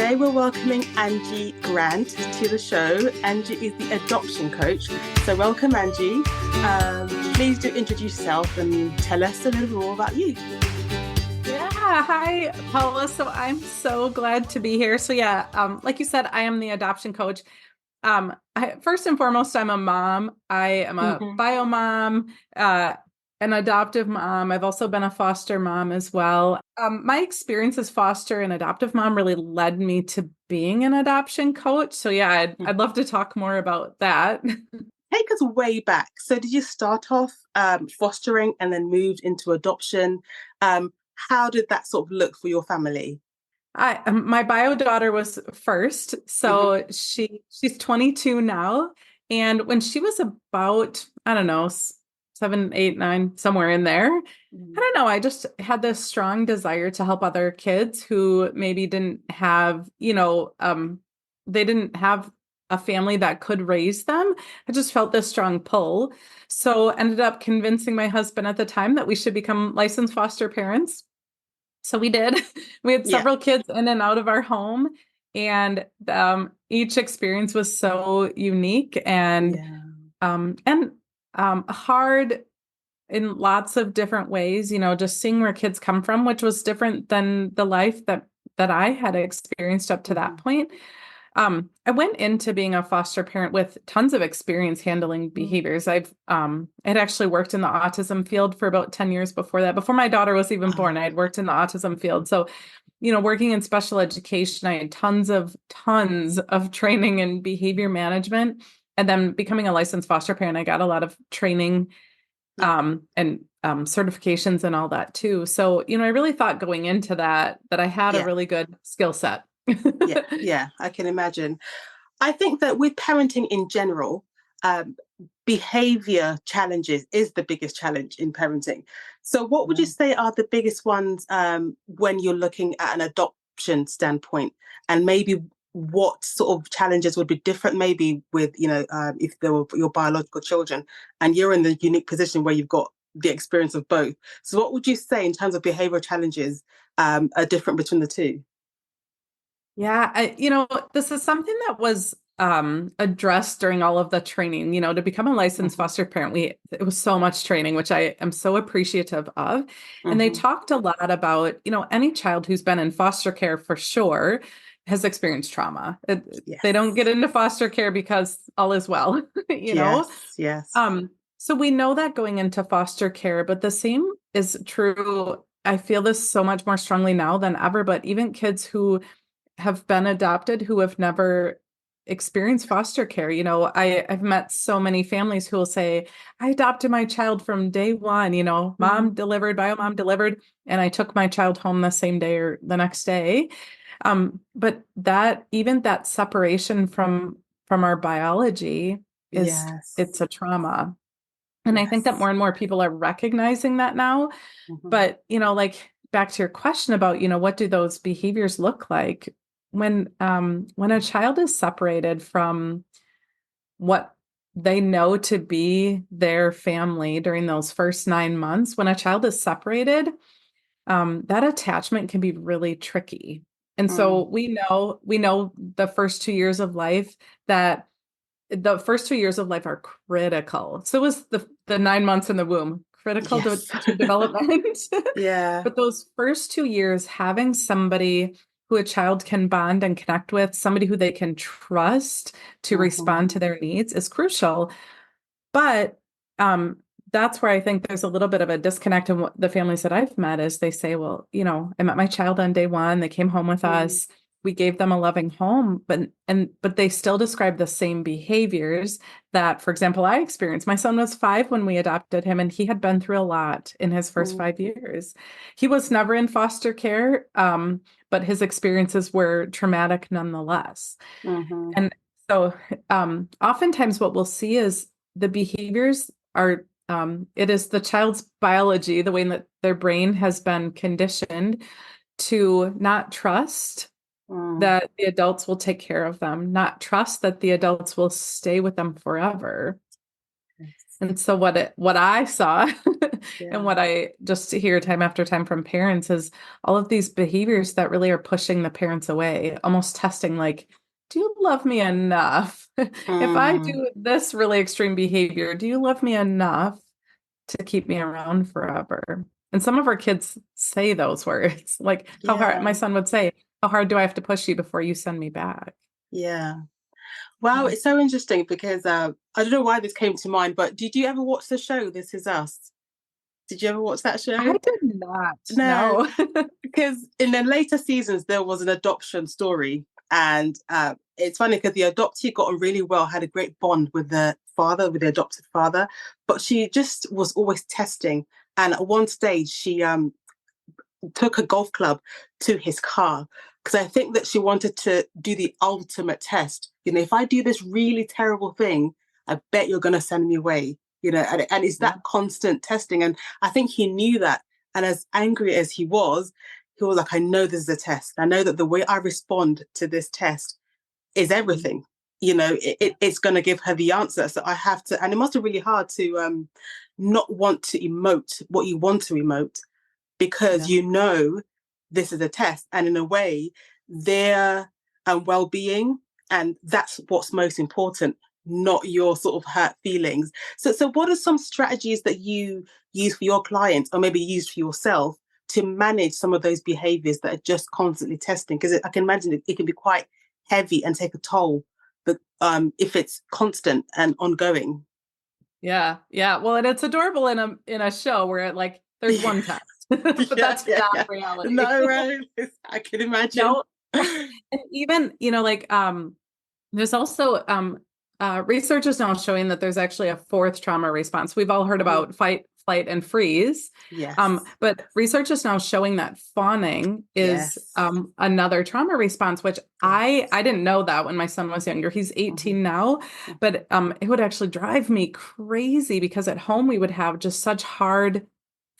today we're welcoming Angie Grandt to the show. Angie is the adoption coach. So welcome, Angie. Please do introduce yourself and tell us a little more about you. Yeah, hi, Paula. So I'm so glad to be here. Like you said, I am the adoption coach. First and foremost, I'm a mom. I am a bio mom, an adoptive mom. I've also been a foster mom as well. My experience as foster and adoptive mom really led me to being an adoption coach. So yeah, I'd love to talk more about that. Take us way back. So did you start off fostering and then moved into adoption? How did that sort of look for your family? My bio daughter was first, so she's 22 now, and when she was about, I don't know, 7, 8, 9, somewhere in there, I don't know, I just had this strong desire to help other kids who maybe didn't have, they didn't have a family that could raise them. I just felt this strong pull. So ended up convincing my husband at the time that we should become licensed foster parents. So we did. We had Yeah. several kids in and out of our home, and each experience was so unique and hard in lots of different ways. Just seeing where kids come from, which was different than the life that I had experienced up to that point. I went into being a foster parent with tons of experience handling behaviors. I'd actually worked in the autism field for about 10 years before that. Before my daughter was even born, I had worked in the autism field. So, working in special education, I had tons of training in behavior management. And then becoming a licensed foster parent, I got a lot of training and certifications and all that too. So, I really thought going into that I had a really good skill set. Yeah, I can imagine. I think that with parenting in general, behavior challenges is the biggest challenge in parenting. So what would you say are the biggest ones when you're looking at an adoption standpoint, and maybe what sort of challenges would be different maybe with, if they were your biological children and you're in the unique position where you've got the experience of both. So what would you say in terms of behavioral challenges are different between the two? Yeah, this is something that was addressed during all of the training. To become a licensed foster parent, it was so much training, which I am so appreciative of. And they talked a lot about, any child who's been in foster care for sure has experienced trauma. They don't get into foster care because all is well, Yes. So we know that going into foster care, but the same is true. I feel this so much more strongly now than ever, but even kids who have been adopted who have never experienced foster care. I've met so many families who will say, I adopted my child from day one, mom delivered, bio mom delivered, and I took my child home the same day or the next day. But that separation from our biology it's a trauma. And I think that more and more people are recognizing that now. But, like back to your question about, what do those behaviors look like? When a child is separated from what they know to be their family during those first 9 months, when a child is separated, that attachment can be really tricky. And so we know the first 2 years of life are critical. So was the 9 months in the womb critical to development. Yeah. But those first 2 years, having somebody who a child can bond and connect with, somebody who they can trust to respond to their needs is crucial. But that's where I think there's a little bit of a disconnect in what the families that I've met is they say, well, I met my child on day one, they came home with us. We gave them a loving home, but they still describe the same behaviors that, for example, I experienced. My son was 5 when we adopted him, and he had been through a lot in his first 5 years. He was never in foster care, but his experiences were traumatic nonetheless. And so oftentimes what we'll see is the behaviors are, it is the child's biology, the way that their brain has been conditioned to not trust that the adults will take care of them, not trust that the adults will stay with them forever. And so what I saw and Yeah. what I just hear time after time from parents is all of these behaviors that really are pushing the parents away, almost testing like, do you love me enough? If I Mm, do this really extreme behavior, do you love me enough to keep me around forever? And some of our kids say those words, like how hard, my yeah. son would say, how hard do I have to push you before you send me back? Yeah. Wow, Yeah. it's so interesting because I don't know why this came to mind, but did you ever watch the show This Is Us? Did you ever watch that I show? did not. No, No. because in the later seasons there was an adoption story, and it's funny because the adoptee got on really well, had a great bond with the father, with the adopted father, but she just was always testing. And at one stage, she took a golf club to his car because I think that she wanted to do the ultimate test. You know, if I do this really terrible thing, I bet you're going to send me away. You know, and it's Yeah. that constant testing. And I think he knew that. And as angry as he was like, I know this is a test. I know that the way I respond to this test is Mhm. everything. You know, it's going to give her the answer. So I have to, and it must be really hard to not want to emote what you want to emote because Yeah. you know this is a test, and in a way their well-being, and that's what's most important, not your sort of hurt feelings. So what are some strategies that you use for your clients or maybe use for yourself to manage some of those behaviors that are just constantly testing, because I can imagine it can be quite heavy and take a toll, but if it's constant and ongoing. Yeah. Yeah. Well, and it's adorable in a show where like there's one test, but Yeah, that's yeah, not yeah. reality. No, right. I can imagine. No. And even, like there's also research is now showing that there's actually a fourth trauma response. We've all heard Mhm. about fight, flight, and freeze. Yes. But research is now showing that fawning is Yes. another trauma response, which Yes. I didn't know that when my son was younger. He's Hmm. 18 now, but it would actually drive me crazy because at home we would have just such hard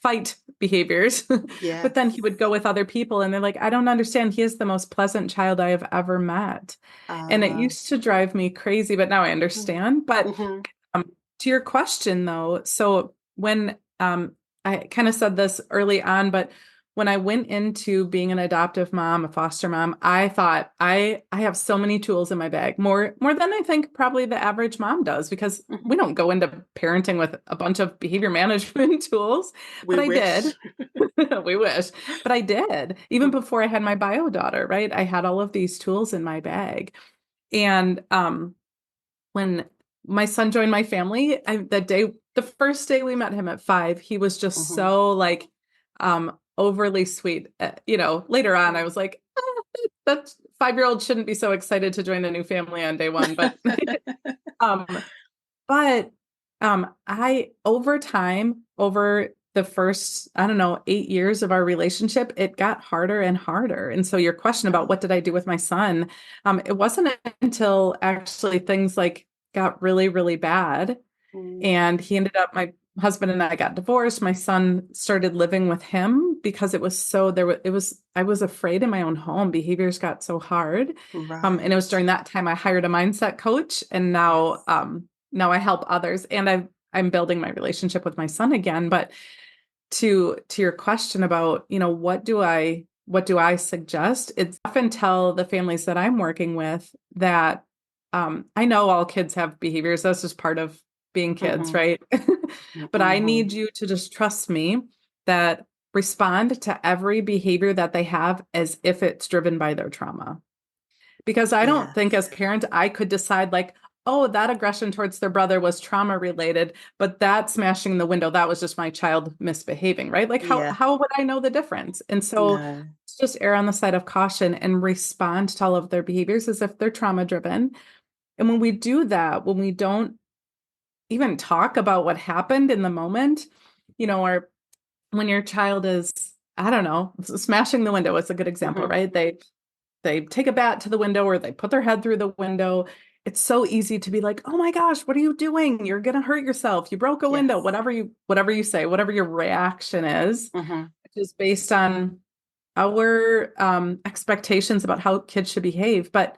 fight behaviors. But then he Yes. would go with other people and they're like, I don't understand. He is the most pleasant child I have ever met. And it Uh, used to drive me crazy, but now I understand. But mm-hmm. to your question though, so when I kind of said this early on, but when I went into being an adoptive mom, a foster mom, I thought I have so many tools in my bag, more than I think probably the average mom does, because Hmm. we don't go into parenting with a bunch of behavior management tools, We but I did. wish. We wish, but I did. Even before I had my bio daughter, right? I had all of these tools in my bag. And when my son joined my family, the first day we met him at 5, he was just Hmm. so like overly sweet. Later on, I was like, that 5-year-old shouldn't be so excited to join a new family on day one. But um, but I over time, over the first, I don't know, 8 years of our relationship, it got harder and harder. And so your question about what did I do with my son, it wasn't until actually things like got really, really bad. And he ended up, my husband and I got divorced. My son started living with him because it was so I was afraid in my own home. Behaviors got so hard. And it was Right. during that time I hired a mindset coach, and Yes. now I help others, and I'm building my relationship with my son again. But to your question about, what do I suggest? It's often tell the families that I'm working with that I know all kids have behaviors. That's just part of being kids, Hmm. right? But I Hmm. need you to just trust me that respond to every behavior that they have as if it's driven by their trauma. Because I don't think as Yes. parent I could decide like, oh, that aggression towards their brother was trauma related, but that smashing the window, that was just my child misbehaving, right? Like Yeah. how would I know the difference? And so No. just err on the side of caution and respond to all of their behaviors as if they're trauma driven. And when we do that, when we don't even talk about what happened in the moment, or when your child is, I don't know, smashing the window is a good example, Hmm. right? They take a bat to the window or they put their head through the window. It's so easy to be like, "Oh my gosh, what are you doing? You're going to hurt yourself. You broke a window." Yes. Whatever you say, whatever your reaction is, Hmm. which is based on our expectations about how kids should behave. But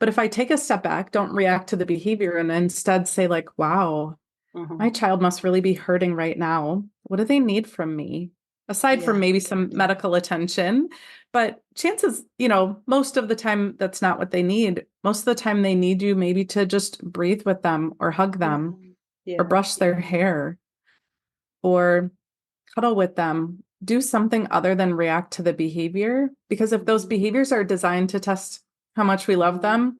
if I take a step back, don't react to the behavior and instead say like, "Wow, my Hmm. child must really be hurting right now. What do they need from me? Aside from Yeah. maybe some medical attention, but chances, most of the time that's not what they need. Most of the time they need you maybe to just breathe with them or hug them Hmm. or Yeah. brush their hair or cuddle with them. Do something other than react to the behavior. Because if those Hmm. behaviors are designed to test how much we love Hmm. them,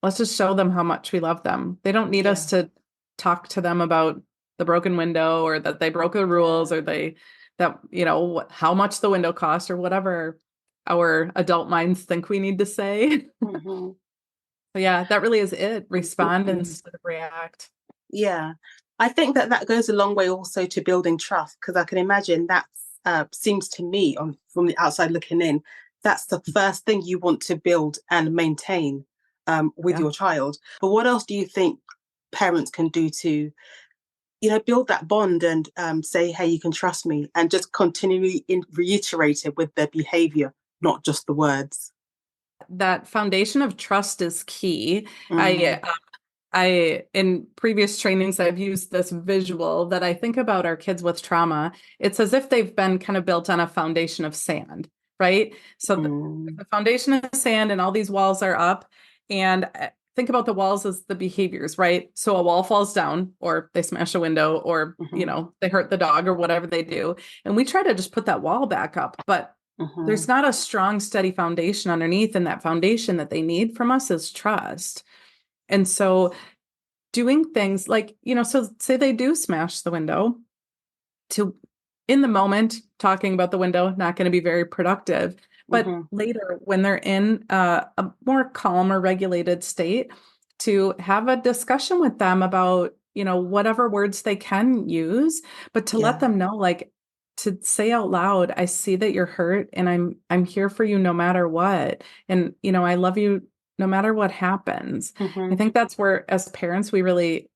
let's just show them how much we love them. They don't need Yeah. us to talk to them about the broken window or that they broke the rules Yeah. or how much the window cost or whatever our adult minds think we need to say. Hmm. So yeah, that really is it. Respond instead of react. Yeah. I think that that goes a long way also to building trust, because I can imagine that seems to me, from the outside looking in, that's the first thing you want to build and maintain with Yeah. your child. But what else do you think parents can do to, build that bond and say, hey, you can trust me, and just continually reiterate it with their behavior, not just the words? That foundation of trust is key. Mm, I in previous trainings I've used this visual that I think about our kids with trauma. It's as if they've been kind of built on a foundation of sand, right? So mm, the foundation of sand and all these walls are up, and think about the walls as the behaviors, right? So a wall falls down or they smash a window or, mhm, they hurt the dog or whatever they do. And we try to just put that wall back up, but there's mhm, not a strong, steady foundation underneath, and that foundation that they need from us is trust. And so doing things like, so say they do smash the window, to in the moment talking about the window, not going to be very productive. But mhm. later, when they're in a more calm or regulated state, to have a discussion with them about, whatever words they can use, but to let Yeah. them know, like, to say out loud, I see that you're hurt and I'm here for you no matter what. And, I love you no matter what happens. I Mhm. think that's where, as parents, we really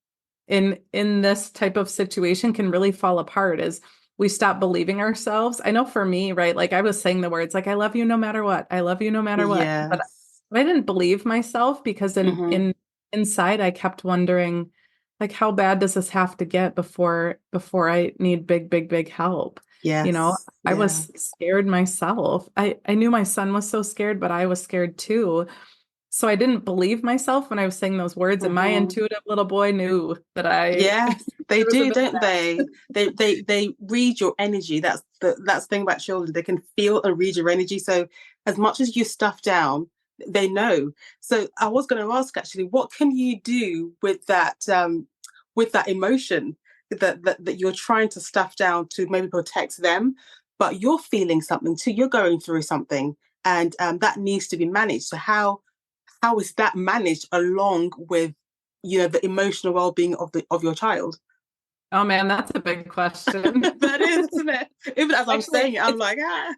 in this type of situation can really fall apart is we stop believing ourselves. I know for me, right? Like I was saying the words like I love you no matter what. I love you no matter what. But Yes. I didn't believe myself because Mhm. in inside I kept wondering like how bad does this have to get before I need big big big help? Yes. I Yeah. was scared myself. I knew my son was so scared, but I was scared too. So I didn't believe myself when I was saying those words, and my Mhm. intuitive little boy knew that Yes, they there was a do, bit of don't that. they? They read your energy. That's the thing about children. They can feel and read your energy. So as much as you stuff down, they know. So I was going to ask actually, what can you do with that emotion that you're trying to stuff down to maybe protect them, but you're feeling something too. You're going through something, and that needs to be managed. So how is that managed along with the emotional well-being of your child? Oh man, that's a big question. That is, isn't it? Even as I'm Actually, saying it, I'm it's like, ah.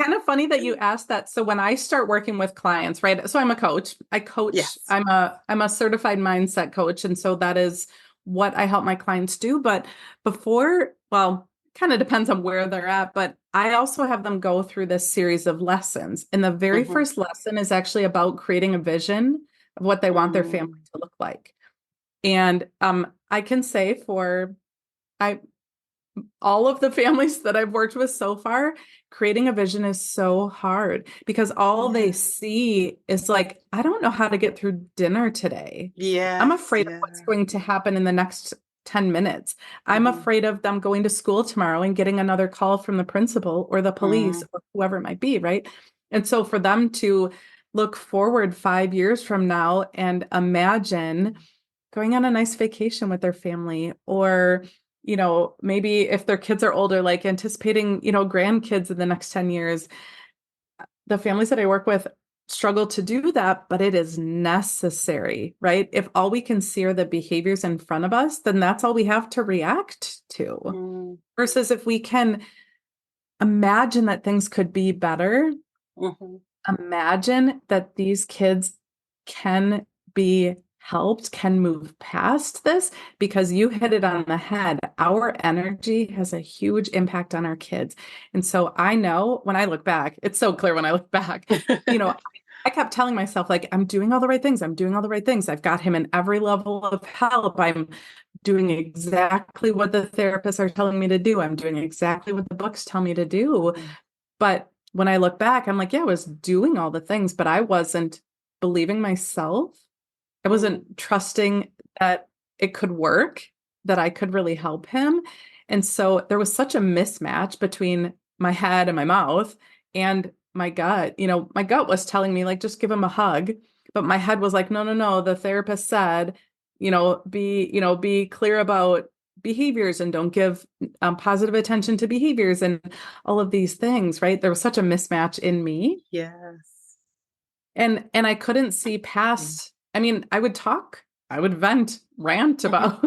kind of funny that you asked that. So when I start working with clients, right? So I'm a coach. I coach, Yes. I'm a certified mindset coach. And so that is what I help my clients do. But before, well, kind of depends on where they're at, but I also have them go through this series of lessons. And the very Mm-hmm. first lesson is actually about creating a vision of what they want their family Mm. to look like. And I can say for I all of the families that I've worked with so far, creating a vision is so hard because all they Yeah. see is like, I don't know how to get through dinner today. I'm Yes. afraid of Yeah. what's going to happen in the next 10 minutes. I'm Mm-hmm. afraid of them going to school tomorrow and getting another call from the principal or the police Mm. or whoever it might be, right? And so for them to look forward 5 years from now and imagine going on a nice vacation with their family or maybe if their kids are older, like anticipating, grandkids in the next 10 years. The families that I work with struggle to do that, but it is necessary, right? If all we can see are the behaviors in front of us, then that's all we have to react to. Mm. Versus if we can imagine that things could be better, Mm-hmm. imagine that these kids can be helped, can move past this, because you hit it on the head. Our energy has a huge impact on our kids. And so I know when I look back, it's so clear when I look back, I kept telling myself, like, I'm doing all the right things. I'm doing all the right things. I've got him in every level of help. I'm doing exactly what the therapists are telling me to do. I'm doing exactly what the books tell me to do. Mm, But when I look back, I'm like, yeah, I was doing all the things, but I wasn't believing myself. I mm, wasn't trusting that it could work, that I could really help him. And so there was such a mismatch between my head and my mouth and my gut. My gut was telling me, like, just give him a hug. But my head was like, no, no, no. The therapist said, be clear about behaviors and don't give positive attention to behaviors and all of these things, right? There was such a mismatch in me. yes. And I couldn't see Mm, past, I mean, I would rant mhm, about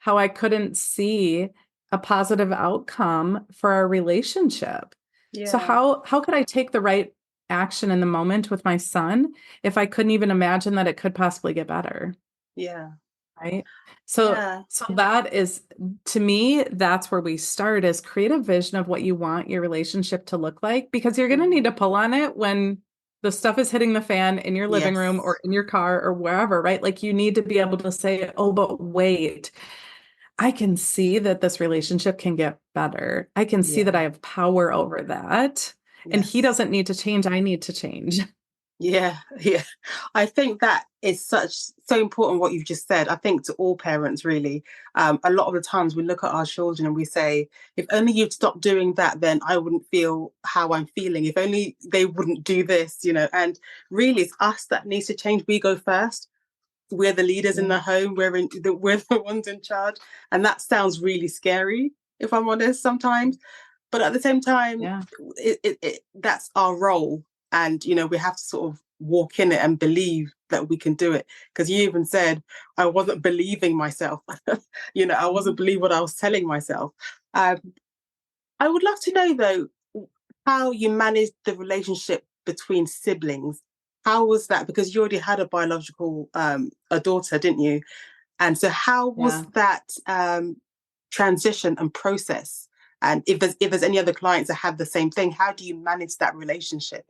how I couldn't see a positive outcome for our relationship. So yeah, how could I take the right action in the moment with my son if I couldn't even imagine that it could possibly get better? yeah, Right. So, yeah. so that is, to me, that's where we start is create a vision of what you want your relationship to look like, because you're going to need Mm, to pull on it when the stuff is hitting the fan in your living room yes, or in your car or wherever, right? Like you need to be able to say, oh, but wait, I can see that this relationship can get better. I can see that yeah, I have power over that. And he yes. doesn't need to change. I need to change. Yeah, yeah. I think that is so important what you've just said. I think to all parents, really, a lot of the times we look at our children and we say, if only you'd stop doing that, then I wouldn't feel how I'm feeling. If only they wouldn't do this, and really it's us that needs to change. We go first. We're the leaders in Yeah. the home. We're the ones in charge. And that sounds really scary, if I'm honest, sometimes. But at the same time, Yeah. that's our role. And, we have to sort of walk in it and believe that we can do it. Because you even said, I wasn't believing myself. I wasn't Mhm. believing what I was telling myself. Um, I would love to know, though, how you managed the relationship between siblings. How was that? Because you already had a biological a daughter, didn't you? And so, how was Yeah. that transition and process? And if there's any other clients that have the same thing, how do you manage that relationship?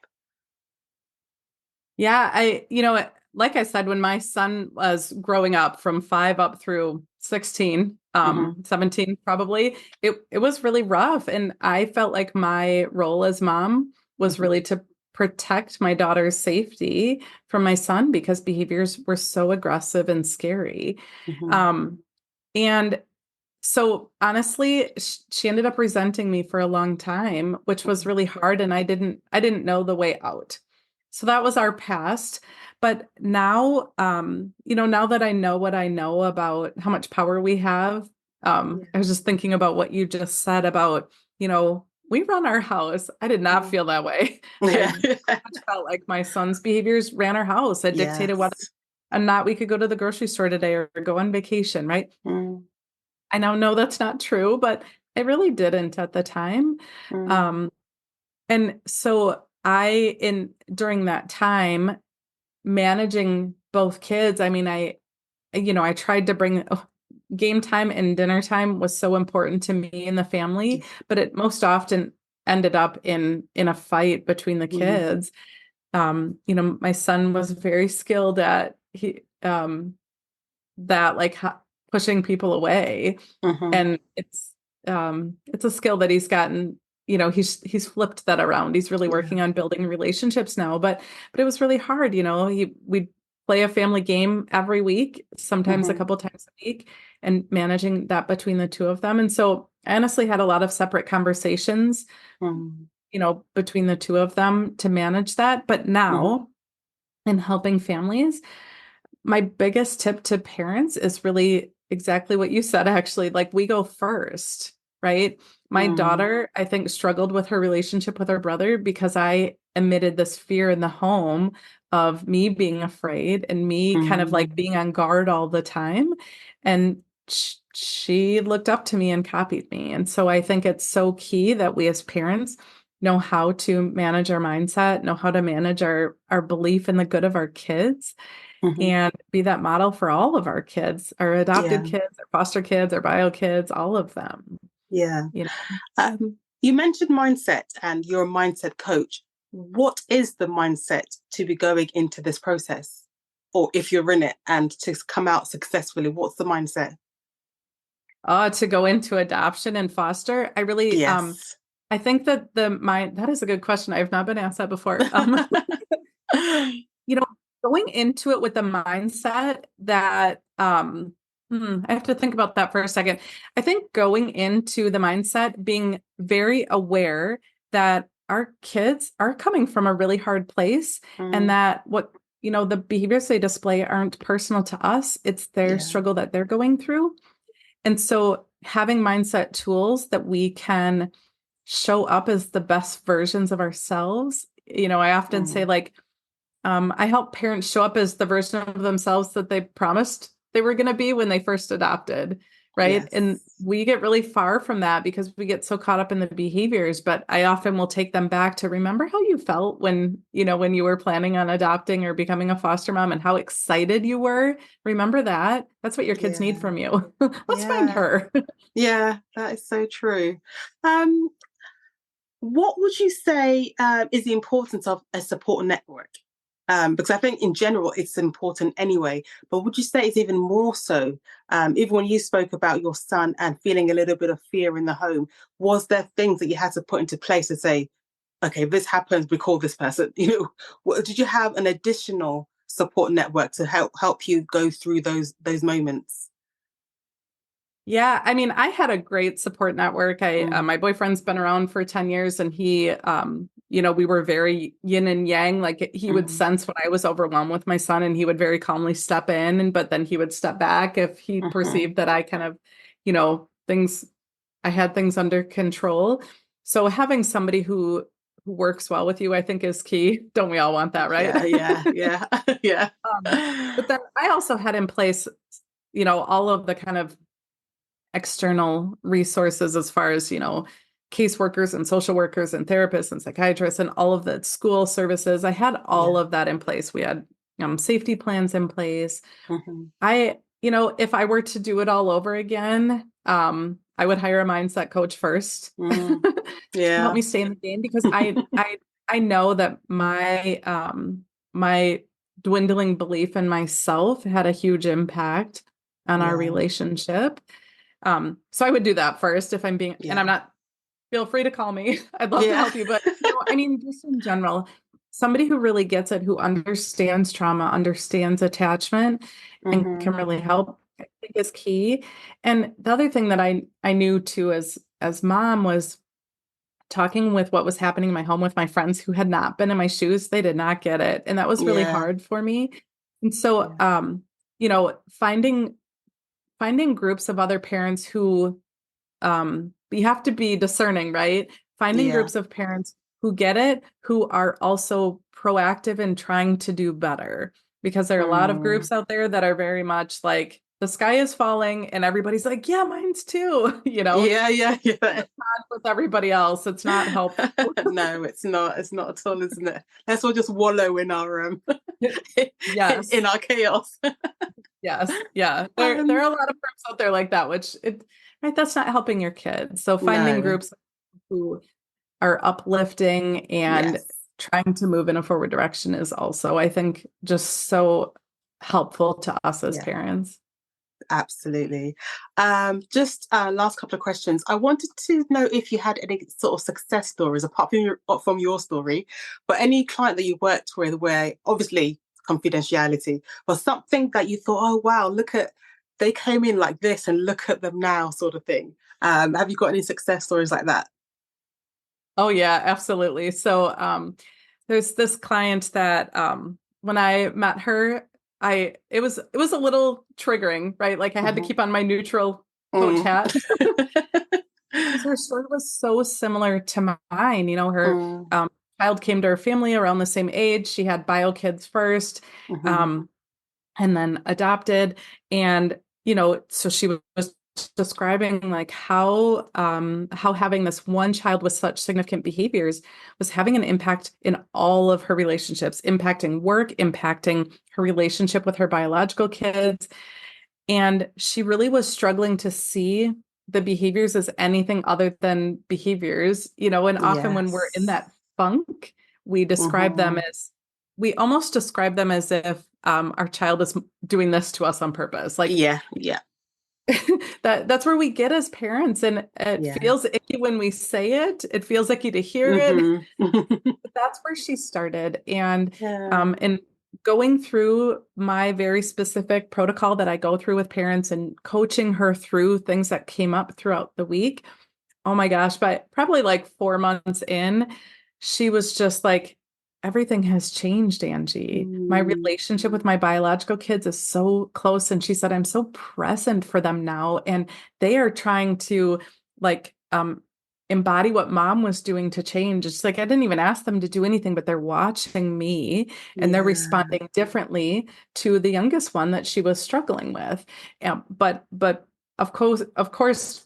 Yeah, like I said, when my son was growing up from 5 up through 16, Hmm. 17 probably, it was really rough. And I felt like my role as mom was Hmm. really to protect my daughter's safety from my son because behaviors were so aggressive and scary. Hmm. Um, and so honestly, she ended up resenting me for a long time, which was really hard, and I didn't know the way out. So that was our past. But now, now that I know what I know about how much power we have, Yeah. I was just thinking about what you just said about, we run our house. I did not Mm. feel that way. I Yeah. very much felt like my son's behaviors ran our house. It dictated what Yes. and not we could go to the grocery store today or go on vacation, right? Mm. I now know that's not true, but it really didn't at the time. Mm. Um, and so during that time, managing both kids, I mean, I tried to bring game time and dinner time was so important to me and the family, Yeah. but it most often ended up in a fight between the Mm. kids. My son was very skilled at that like pushing people away, Hmm. and it's a skill that he's gotten. He's flipped that around. He's really Yeah. working on building relationships now, but it was really hard. We'd play a family game every week, sometimes a Hmm. couple times a week, and managing that between the two of them. And so I honestly had a lot of separate conversations, Hmm. between the two of them to manage that. But Hmm. now in helping families, my biggest tip to parents is really exactly what you said, actually. Like, we go first, right? My Mm. daughter, I think, struggled with her relationship with her brother because I emitted this fear in the home of me being afraid and me kind of like Mm. being on guard all the time. And she looked up to me and copied me. And so I think it's so key that we as parents know how to manage our mindset, know how to manage our belief in the good of our kids Hmm. and be that model for all of our kids, our adopted Yeah. kids, our foster kids, our bio kids, all of them, Yeah. you know. You mentioned mindset and you're a mindset coach. what is the mindset to be going into this process? Or if you're in it and to come out successfully, what's the mindset? To go into adoption and foster, I really, Yes. I think that that is a good question. I have not been asked that before. You know, going into it with the mindset that, I have to think about that for a second. I think going into the mindset, being very aware that our kids are coming from a really hard place, and Mm, that the behaviors they display aren't personal to us. It's their yeah. struggle that they're going through. And so having mindset tools that we can show up as the best versions of ourselves. I often say, Mm, like, I help parents show up as the version of themselves that they promised they were going to be when they first adopted, right? And yes. we get really far from that because we get so caught up in the behaviors. But I often will take them back to remember how you felt when you were planning on adopting or becoming a foster mom, and how excited you were. Remember that. That's what your kids need Yeah. from you. Let's find Yeah. her. Yeah. That is so true. Um, what would you say is the importance of a support network? Because I think in general it's important anyway, but would you say it's even more so? Even when you spoke about your son and feeling a little bit of fear in the home, was there things that you had to put into place to say, okay, if this happens, we call this person? Did you have an additional support network to help you go through those moments? Yeah, I mean, I had a great support network. Mm, My boyfriend's been around for 10 years, and he, we were very yin and yang. Like, he would mm, sense when I was overwhelmed with my son, and he would very calmly step in, but then he would step back if he mhm. perceived that I kind of, I had things under control. So having somebody who works well with you, I think, is key. Don't we all want that, right? Yeah, yeah, yeah, yeah. But then I also had in place, all of the kind of external resources as far as, caseworkers and social workers and therapists and psychiatrists and all of the school services. I had all Yeah. of that in place. We had safety plans in place. Mhm. If I were to do it all over again, I would hire a mindset coach first Mm, to help yeah. me stay in the game, because I know that my dwindling belief in myself had a huge impact on our Yeah. relationship. So I would do that first if I'm being, and I'm Yeah. not, feel free to call me. I'd love to Yeah. help you. But, I mean, just in general, somebody who really gets it, who understands trauma, understands attachment, and can Mhm. really help, I think, is key. And the other thing that I knew too, as mom, was talking with what was happening in my home with my friends who had not been in my shoes. They did not get it. And that was really Yeah. hard for me. And so, Yeah. finding groups of other parents who, you have to be discerning, right? Finding Yeah. groups of parents who get it, who are also proactive in trying to do better, because there are a lot of Mm. groups out there that are very much like the sky is falling and everybody's like, yeah, mine's too, Yeah, yeah, yeah. with everybody else. It's not helpful. No, it's not. It's not at all, isn't it? Let's all just wallow in our in Yes. our chaos. Yes. Yeah. There Um, are a lot of groups out there like that, right, that's not helping your kids. So finding no. groups who are uplifting and Yes. trying to move in a forward direction is also, I think, just so helpful to us as Yeah. parents. Absolutely. Just last couple of questions. I wanted to know if you had any sort of success stories apart from your story, but any client that you worked with where obviously confidentiality, but something that you thought, oh wow, look at they came in like this and look at them now, sort of thing. Have you got any success stories like that? Oh yeah, absolutely. So there's this client that when I met her, it was a little triggering, right? Like, I had to Hmm. keep on my neutral coach Mm. hat. Because her story was so similar to mine. Her Mm. child came to her family around the same age. She had bio kids first, Hmm. um, and then adopted. And, so she was describing, like, how having this one child with such significant behaviors was having an impact in all of her relationships, impacting work, impacting her relationship with her biological kids. And she really was struggling to see the behaviors as anything other than behaviors, and often when we're in Yes. that funk, we describe them Mhm. as, we almost describe them as if our child is doing this to us on purpose. Like Yeah, yeah, that's where we get as parents, and it yeah. feels icky when we say it. It feels icky to hear it. Mhm. But that's where she started. Yeah. And going through my very specific protocol that I go through with parents and coaching her through things that came up throughout the week. Oh my gosh, but probably like 4 months in, she was just like, everything has changed, Angie. My Mm. relationship with my biological kids is so close. And she said, I'm so present for them now. And they are trying to like embody what mom was doing to change. It's like I didn't even ask them to do anything, but they're watching me and they're Yeah. responding differently to the youngest one that she was struggling with. But of course,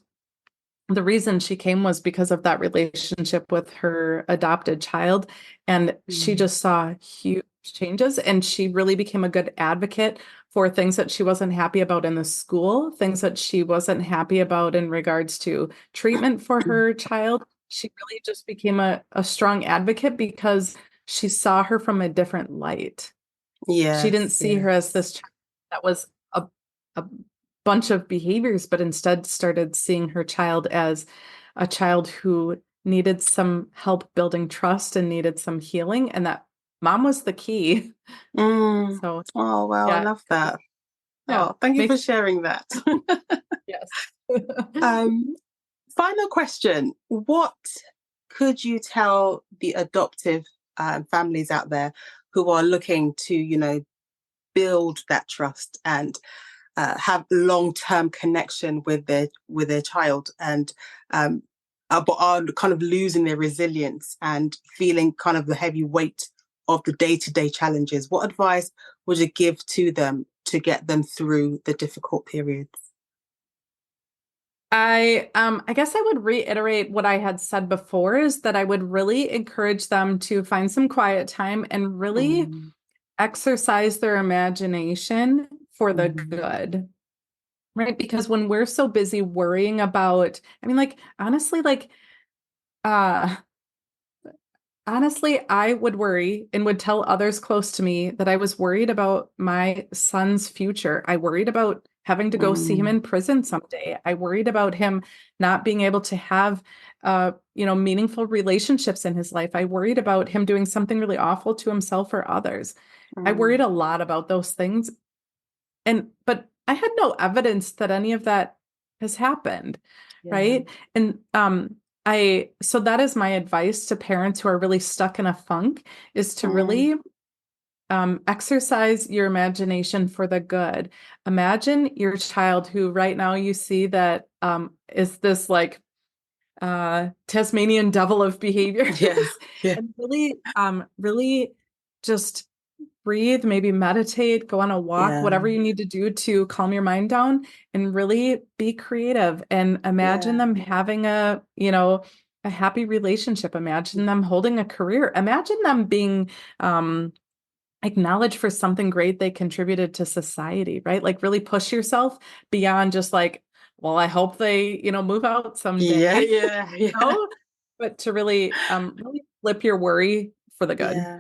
the reason she came was because of that relationship with her adopted child. And she Mm. just saw huge changes. And she really became a good advocate for things that she wasn't happy about in the school, things that she wasn't happy about in regards to treatment for her child. She really just became a strong advocate because she saw her from a different light. She didn't Yes, see her as yes. this child that was a bunch of behaviors, but instead started seeing her child as a child who needed some help building trust and needed some healing, and that mom was the key. Mm. So Oh, wow, I yeah, love that. yeah, Oh, thank you for makes sharing that. yes. Um, Final question. What could you tell the adoptive families out there who are looking to, build that trust and have long-term connection with their child and but are kind of losing their resilience and feeling kind of the heavy weight of the day-to-day challenges? What advice would you give to them to get them through the difficult periods? I guess I would reiterate what I had said before is that I would really encourage them to find some quiet time and really Mm, exercise their imagination for the mm, good. Right? Because when we're so busy worrying about, I mean, like, honestly, uh, honestly, I would worry and would tell others close to me that I was worried about my son's future. I worried about having to go see him mm, in prison someday. I worried about him not being able to have, meaningful relationships in his life. I worried about him doing something really awful to himself or others. I worried mm. a lot about those things. But I had no evidence that any of that has happened, Yeah. right? And I so that is my advice to parents who are really stuck in a funk is to Mm, really exercise your imagination for the good. Imagine your child who right now you see that is this like Tasmanian devil of behavior yes. Yeah. and really just breathe, maybe meditate, go on a walk, Yeah. whatever you need to do to calm your mind down and really be creative and imagine Yeah. them having a happy relationship. Imagine them holding a career. Imagine them being um, acknowledged for something great they contributed to society, right? Like really push yourself beyond just like, well, I hope they, move out Yeah. someday, Yeah. Yeah. know, but to really flip your worry for the good. Yeah.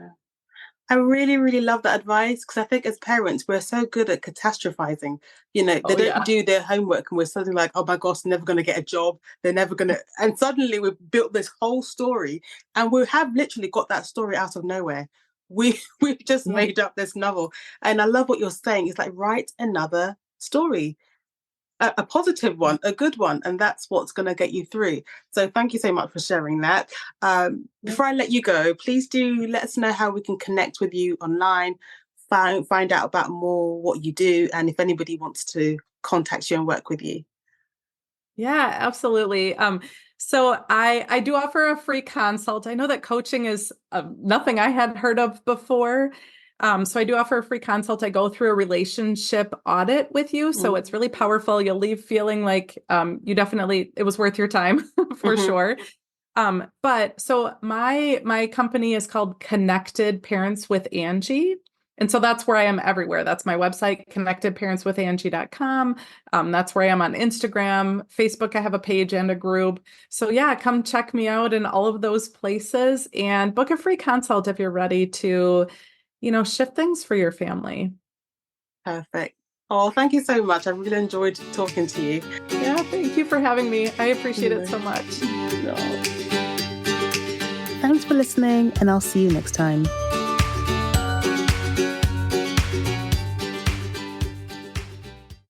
I really, really love that advice because I think as parents, we're so good at catastrophizing. They Oh don't yeah. do their homework and we're suddenly like, oh my gosh, they're never going to get a job. They're never going to. And suddenly we've built this whole story and we have literally got that story out of nowhere. We've just Yeah. made up this novel. And I love what you're saying. It's like, write another story, a positive one, a good one, and that's what's going to get you through. So thank you so much for sharing that. Yeah. Before I let you go, please do let us know how we can connect with you online, find out about more what you do, and if anybody wants to contact you and work with you. Yeah, absolutely. So I do offer a free consult. I know that coaching is nothing I had heard of before. So I do offer a free consult. I go through a relationship audit with you. So it's Mm. really powerful. You'll leave feeling like it was worth your time for Hmm. sure. But so my company is called Connected Parents with Angie. And so that's where I am everywhere. That's my website, connectedparentswithangie.com. That's where I am on Instagram, Facebook. I have a page and a group. So yeah, come check me out in all of those places and book a free consult if you're ready to, shift things for your family. Perfect. Oh, thank you so much. I really enjoyed talking to you. Yeah, thank you for having me. I appreciate it so much. No. Thanks for listening, and I'll see you next time.